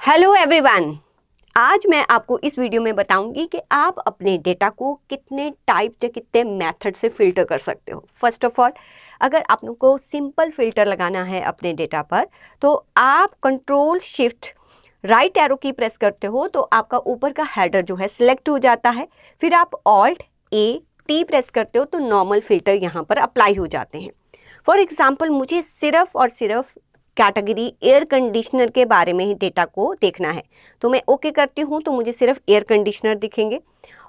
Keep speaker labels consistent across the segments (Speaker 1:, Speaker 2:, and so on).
Speaker 1: Hello everyone. आज मैं आपको इस वीडियो में बताऊंगी कि आप अपने डेटा को कितने टाइप या कितने मेथड से फिल्टर कर सकते हो। फर्स्ट ऑफ ऑल, अगर आपको सिंपल फिल्टर लगाना है अपने डेटा पर, तो आप कंट्रोल शिफ्ट राइट एरो की प्रेस करते हो तो आपका ऊपर का हेडर जो है सिलेक्ट हो जाता है। फिर आप ऑल्ट ए टी प्रेस करते हो तो नॉर्मल फिल्टर यहाँ पर अप्लाई हो जाते हैं। फॉर एग्जाम्पल, मुझे सिर्फ और सिर्फ कैटेगरी एयर कंडीशनर के बारे में ही डेटा को देखना है, तो मैं ओके करती हूँ तो मुझे सिर्फ एयर कंडीशनर दिखेंगे।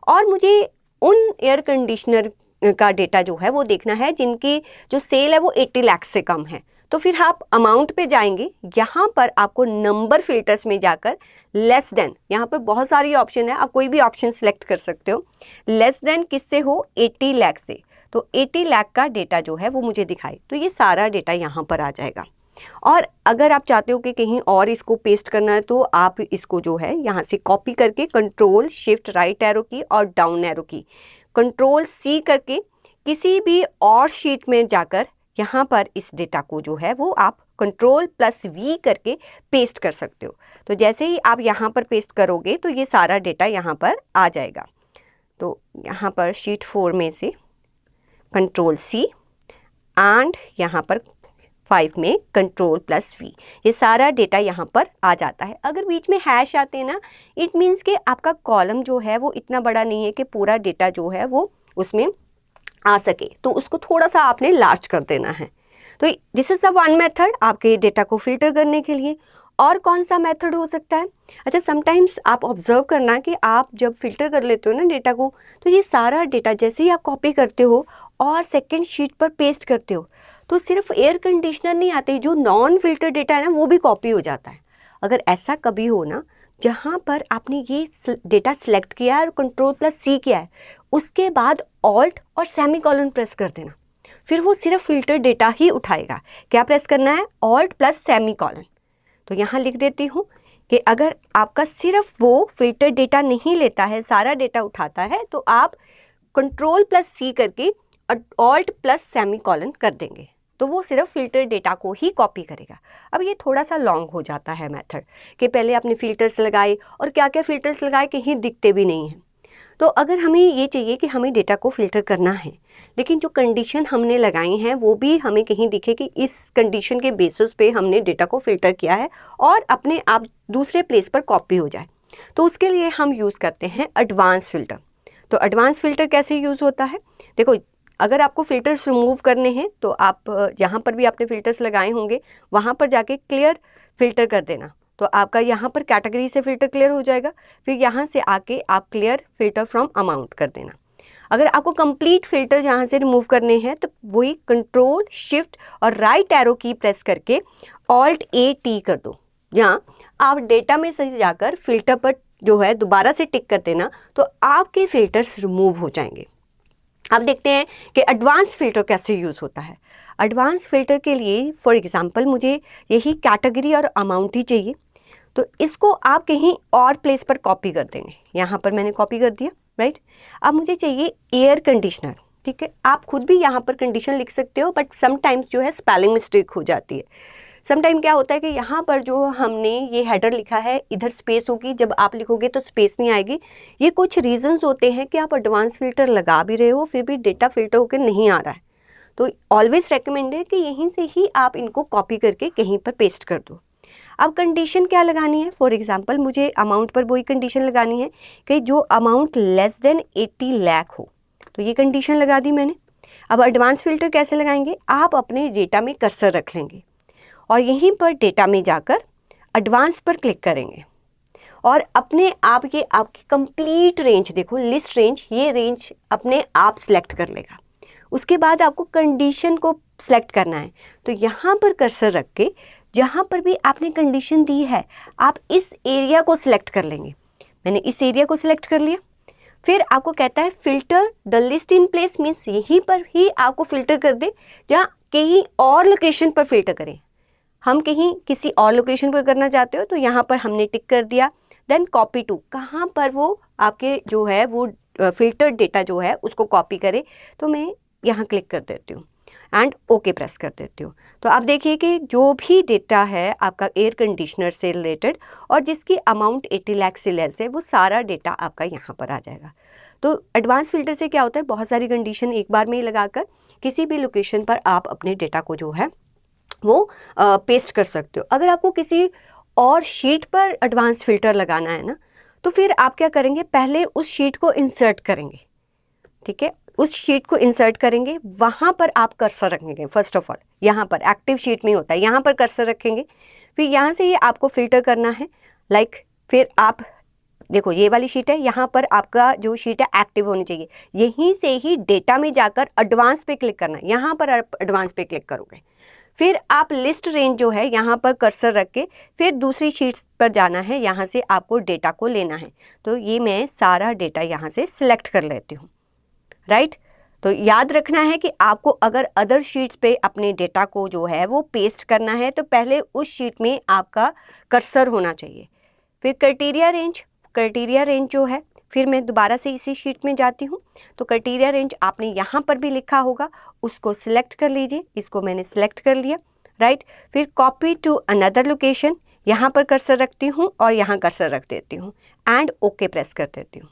Speaker 1: और मुझे उन एयर कंडीशनर का डेटा जो है वो देखना है जिनकी जो सेल है वो 80 लाख से कम है। तो फिर आप अमाउंट पे जाएंगे, यहाँ पर आपको नंबर फिल्टर्स में जाकर लेस देन, यहाँ पर बहुत सारी ऑप्शन है, आप कोई भी ऑप्शन सेलेक्ट कर सकते हो। लेस देन किससे हो? 80 लाख से। तो 80 लाख का डेटा जो है वो मुझे दिखाए, तो ये सारा डेटा यहाँ पर आ जाएगा। और अगर आप चाहते हो कि कहीं और इसको पेस्ट करना है तो आप इसको जो है यहाँ से कॉपी करके कंट्रोल शिफ्ट राइट एरो की और डाउन एरो की कंट्रोल सी करके किसी भी और शीट में जाकर यहाँ पर इस डेटा को जो है वो आप कंट्रोल प्लस वी करके पेस्ट कर सकते हो। तो जैसे ही आप यहाँ पर पेस्ट करोगे तो ये सारा डेटा यहाँ पर आ जाएगा। तो यहाँ पर शीट 4 में से कंट्रोल सी एंड यहाँ पर 5 में कंट्रोल प्लस वी, ये सारा डेटा यहाँ पर आ जाता है। अगर बीच में हैश आते हैं ना, इट मीन्स कि आपका कॉलम जो है वो इतना बड़ा नहीं है कि पूरा डेटा जो है वो उसमें आ सके, तो उसको थोड़ा सा आपने लार्ज कर देना है। तो this is the one method आपके डेटा को फिल्टर करने के लिए। और कौन सा मेथड हो सकता है? अच्छा, समटाइम्स आप ऑब्जर्व करना कि आप जब फिल्टर कर लेते हो ना डेटा को, तो ये सारा डेटा जैसे ही आप कॉपी करते हो और सेकेंड शीट पर पेस्ट करते हो तो सिर्फ एयर कंडीशनर नहीं आते, जो नॉन फिल्टर डेटा है ना वो भी कॉपी हो जाता है। अगर ऐसा कभी हो ना जहाँ पर आपने ये डेटा सेलेक्ट किया है और कंट्रोल प्लस सी किया है, उसके बाद ऑल्ट और सेमीकोलन प्रेस कर देना, फिर वो सिर्फ फिल्टर डेटा ही उठाएगा। क्या प्रेस करना है? Alt plus semicolon. तो यहाँ लिख देती हूँ कि अगर आपका सिर्फ वो फिल्टर डेटा नहीं लेता है, सारा डेटा उठाता है, तो आप कंट्रोल प्लस सी करके ऑल्ट प्लस सेमीकोलन कर देंगे, तो वो सिर्फ फिल्टर डेटा को ही कॉपी करेगा। अब ये थोड़ा सा लॉन्ग हो जाता है मेथड कि पहले आपने फिल्टर्स लगाए और क्या क्या फिल्टर्स लगाए कहीं दिखते भी नहीं हैं। तो अगर हमें ये चाहिए कि हमें डेटा को फिल्टर करना है, लेकिन जो कंडीशन हमने लगाई हैं वो भी हमें कहीं दिखे कि इस कंडीशन के बेसिस पे हमने डेटा को फिल्टर किया है और अपने आप दूसरे प्लेस पर कॉपी हो जाए, तो उसके लिए हम यूज़ करते हैं एडवांस फिल्टर। तो एडवांस फिल्टर कैसे यूज़ होता है? देखो, अगर आपको फ़िल्टर्स रिमूव करने हैं तो आप जहाँ पर भी आपने फ़िल्टर्स लगाए होंगे वहाँ पर जाके क्लियर फ़िल्टर कर देना, तो आपका यहाँ पर कैटेगरी से फ़िल्टर क्लियर हो जाएगा। फिर यहाँ से आके आप क्लियर फ़िल्टर फ्रॉम अमाउंट कर देना। अगर आपको कंप्लीट फ़िल्टर यहाँ से रिमूव करने हैं तो वही कंट्रोल शिफ्ट और राइट एरो की प्रेस करके ऑल्ट ए टी कर दो। यहाँ आप डेटा में से जाकर फ़िल्टर पर जो है दोबारा से टिक कर देना, तो आपके फ़िल्टर्स रिमूव हो जाएंगे। अब देखते हैं कि एडवांस फिल्टर कैसे यूज़ होता है। एडवांस फिल्टर के लिए फॉर एग्जांपल मुझे यही कैटेगरी और अमाउंट ही चाहिए, तो इसको आप कहीं और प्लेस पर कॉपी कर देंगे। यहाँ पर मैंने कॉपी कर दिया, राइट। अब मुझे चाहिए एयर कंडीशनर, ठीक है। आप खुद भी यहाँ पर कंडीशन लिख सकते हो, बट समटाइम्स जो है स्पेलिंग मिस्टेक हो जाती है। समटाइम क्या होता है कि यहाँ पर जो हमने ये हेडर लिखा है इधर स्पेस होगी, जब आप लिखोगे तो स्पेस नहीं आएगी। ये कुछ रीजंस होते हैं कि आप एडवांस फिल्टर लगा भी रहे हो फिर भी डेटा फिल्टर होकर नहीं आ रहा है, तो ऑलवेज रेकमेंड है कि यहीं से ही आप इनको कॉपी करके कहीं पर पेस्ट कर दो। अब कंडीशन क्या लगानी है? फॉर एग्जाम्पल मुझे अमाउंट पर वही कंडीशन लगानी है कि जो अमाउंट लेस देन 80 लाख हो, तो ये कंडीशन लगा दी मैंने। अब एडवांस फिल्टर कैसे लगाएंगे? आप अपने डेटा में कर्सर रख लेंगे और यहीं पर डेटा में जाकर एडवांस पर क्लिक करेंगे और अपने आप ये आपकी कंप्लीट रेंज, देखो लिस्ट रेंज, ये रेंज अपने आप सिलेक्ट कर लेगा। उसके बाद आपको कंडीशन को सिलेक्ट करना है, तो यहाँ पर कर्सर रख के जहाँ पर भी आपने कंडीशन दी है आप इस एरिया को सिलेक्ट कर लेंगे। मैंने इस एरिया को सिलेक्ट कर लिया। फिर आपको कहता है filter the list in place, means यहीं पर ही आपको फिल्टर कर दे जहाँ कहीं और लोकेशन पर फिल्टर करें। हम कहीं किसी और लोकेशन पर करना चाहते हो तो यहाँ पर हमने टिक कर दिया। देन कॉपी टू, कहाँ पर वो आपके जो है वो फिल्टर डेटा जो है उसको कॉपी करे, तो मैं यहाँ क्लिक कर देती हूँ एंड ओके प्रेस कर देती हूँ। तो आप देखिए कि जो भी डेटा है आपका एयर कंडीशनर से रिलेटेड और जिसकी अमाउंट 80 लाख से लेस है, वो सारा डेटा आपका यहाँ पर आ जाएगा। तो एडवांस फिल्टर से क्या होता है, बहुत सारी कंडीशन एक बार में ही लगाकर किसी भी लोकेशन पर आप अपने डेटा को जो है वो पेस्ट कर सकते हो। अगर आपको किसी और शीट पर एडवांस फिल्टर लगाना है ना, तो फिर आप क्या करेंगे, पहले उस शीट को इंसर्ट करेंगे, ठीक है, उस शीट को इंसर्ट करेंगे, वहाँ पर आप कर्सर रखेंगे। फर्स्ट ऑफ ऑल यहाँ पर एक्टिव शीट में होता है, यहाँ पर कर्सर रखेंगे, फिर यहाँ से ये आपको फिल्टर करना है। फिर आप देखो ये वाली शीट है, यहाँ पर आपका जो शीट है एक्टिव होनी चाहिए, यहीं से ही डेटा में जाकर एडवांस पे क्लिक करना है, यहाँ पर आप एडवांस पे क्लिक करोगे, फिर आप लिस्ट रेंज जो है यहाँ पर कर्सर रख के फिर दूसरी शीट पर जाना है, यहाँ से आपको डेटा को लेना है। तो ये मैं सारा डेटा यहाँ से सिलेक्ट कर लेती हूँ, राइट। तो याद रखना है कि आपको अगर अदर शीट्स पे अपने डेटा को जो है वो पेस्ट करना है तो पहले उस शीट में आपका कर्सर होना चाहिए। फिर क्राइटेरिया रेंज जो है, फिर मैं दोबारा से इसी शीट में जाती हूँ, तो क्राइटेरिया रेंज आपने यहाँ पर भी लिखा होगा, उसको सिलेक्ट कर लीजिए, इसको मैंने सिलेक्ट कर लिया, राइट। फिर कॉपी टू अनदर लोकेशन, यहाँ पर कर्सर रखती हूँ और यहाँ कर्सर रख देती हूँ एंड ओके प्रेस कर देती हूँ।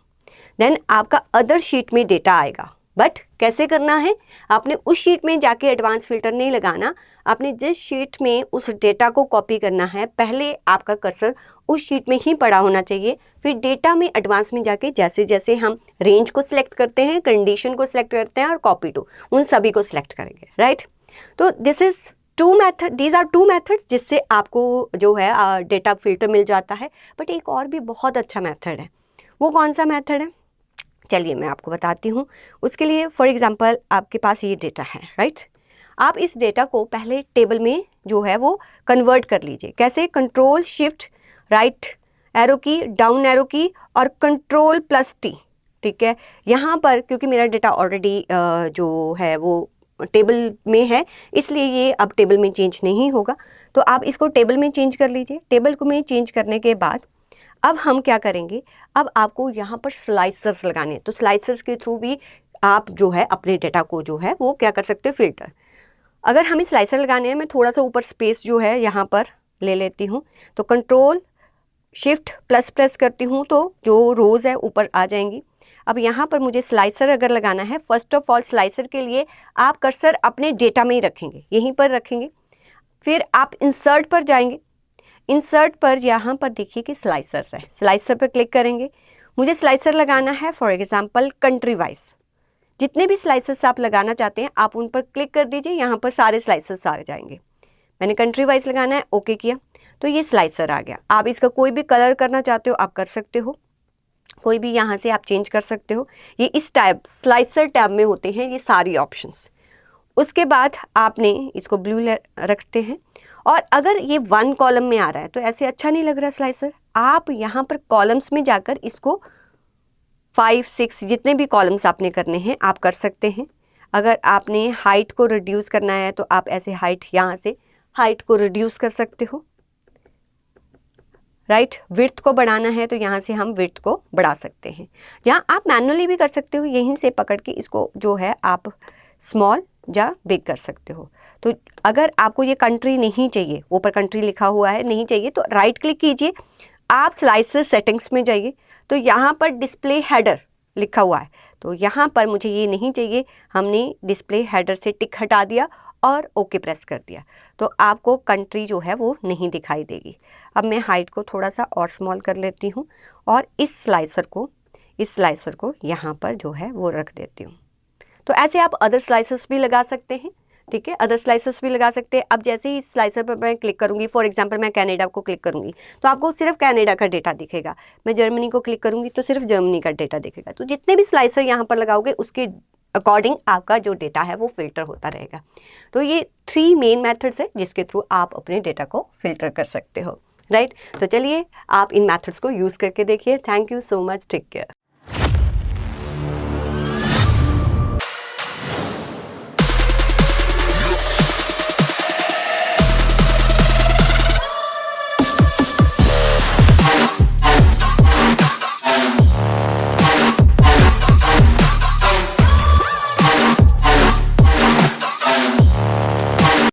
Speaker 1: देन आपका अदर शीट में डेटा आएगा, बट कैसे करना है, आपने उस शीट में जाके एडवांस फिल्टर नहीं लगाना, आपने जिस शीट में उस डेटा को कॉपी करना है पहले आपका कर्सर उस शीट में ही पड़ा होना चाहिए। फिर डेटा में एडवांस में जाके जैसे जैसे हम रेंज को सिलेक्ट करते हैं, कंडीशन को सिलेक्ट करते हैं और कॉपी टू, उन सभी को सिलेक्ट करेंगे, राइट। तो दीज आर टू मेथड्स जिससे आपको जो है डेटा फिल्टर मिल जाता है। बट एक और भी बहुत अच्छा मेथड है, वो कौन सा मेथड है, चलिए मैं आपको बताती हूँ। उसके लिए फॉर एग्जांपल आपके पास ये डेटा है, राइट। आप इस डेटा को पहले टेबल में जो है वो कन्वर्ट कर लीजिए। कैसे, कंट्रोल शिफ्ट राइट एरो की, डाउन एरो की और कंट्रोल प्लस टी, ठीक है। यहाँ पर क्योंकि मेरा डेटा ऑलरेडी जो है वो टेबल में है, इसलिए ये अब टेबल में चेंज नहीं होगा। तो आप इसको टेबल में चेंज कर लीजिए। टेबल को में चेंज करने के बाद अब हम क्या करेंगे, अब आपको यहाँ पर स्लाइसर्स लगाने हैं। तो स्लाइसर्स के थ्रू भी आप जो है अपने डेटा को जो है वो क्या कर सकते हो, फिल्टर। अगर हमें स्लाइसर लगाने हैं, मैं थोड़ा सा ऊपर स्पेस जो है यहाँ पर ले लेती हूँ, तो कंट्रोल शिफ्ट प्लस प्रेस करती हूँ तो जो रोज़ है ऊपर आ जाएंगी। अब यहाँ पर मुझे स्लाइसर अगर लगाना है, फर्स्ट ऑफ ऑल स्लाइसर के लिए आप कर्सर अपने डेटा में ही रखेंगे, यहीं पर रखेंगे। फिर आप इंसर्ट पर जाएंगे, इंसर्ट पर यहाँ पर देखिए कि स्लाइसर्स है, स्लाइसर पर क्लिक करेंगे। मुझे स्लाइसर लगाना है फॉर एग्जांपल कंट्री वाइज, जितने भी स्लाइसर्स आप लगाना चाहते हैं आप उन पर क्लिक कर दीजिए, यहाँ पर सारे स्लाइसर्स आ जाएंगे। मैंने कंट्री वाइज लगाना है, ओके किया तो ये स्लाइसर आ गया। आप इसका कोई भी कलर करना चाहते हो आप कर सकते हो, कोई भी यहाँ से आप चेंज कर सकते हो। ये इस टैब स्लाइसर टैब में होते हैं ये सारी ऑप्शंस। उसके बाद आपने इसको ब्लू रखते हैं, और अगर ये 1 कॉलम में आ रहा है तो ऐसे अच्छा नहीं लग रहा स्लाइसर, आप यहाँ पर कॉलम्स में जाकर इसको 5, 6 जितने भी कॉलम्स आपने करने हैं आप कर सकते हैं। अगर आपने हाइट को रिड्यूस करना है तो आप ऐसे हाइट यहाँ से हाइट को रिड्यूस कर सकते हो, राइट। विड्थ को बढ़ाना है तो यहाँ से हम विड्थ को बढ़ा सकते हैं। यहाँ आप मैनुअली भी कर सकते हो, यहीं से पकड़ के इसको जो है आप स्मॉल या बिग कर सकते हो। तो अगर आपको ये कंट्री नहीं चाहिए, ऊपर कंट्री लिखा हुआ है नहीं चाहिए, तो राइट क्लिक कीजिए, आप स्लाइसर सेटिंग्स में जाइए, तो यहाँ पर डिस्प्ले हेडर लिखा हुआ है, तो यहाँ पर मुझे ये नहीं चाहिए, हमने डिस्प्ले हेडर से टिक हटा दिया और ओके प्रेस कर दिया, तो आपको कंट्री जो है वो नहीं दिखाई देगी। अब मैं हाइट को थोड़ा सा और स्मॉल कर लेती हूँ और इस स्लाइसर को यहाँ पर जो है वो रख देती हूँ। तो ऐसे आप अदर स्लाइसर्स भी लगा सकते हैं, ठीक है, अदर स्लाइसर्स भी लगा सकते हैं। अब जैसे ही इस स्लाइसर पर मैं क्लिक करूँगी, फॉर एग्जांपल मैं कनाडा को क्लिक करूँगी तो आपको सिर्फ कनाडा का डेटा दिखेगा। मैं जर्मनी को क्लिक करूँगी तो सिर्फ जर्मनी का डेटा दिखेगा। तो जितने भी स्लाइसर यहाँ पर लगाओगे उसके अकॉर्डिंग आपका जो डेटा है वो फिल्टर होता रहेगा। तो ये 3 मेन मेथड्स है जिसके थ्रू आप अपने डेटा को फिल्टर कर सकते हो, राइट। तो चलिए आप इन मेथड्स को यूज़ करके देखिए। Thank you so much, take care.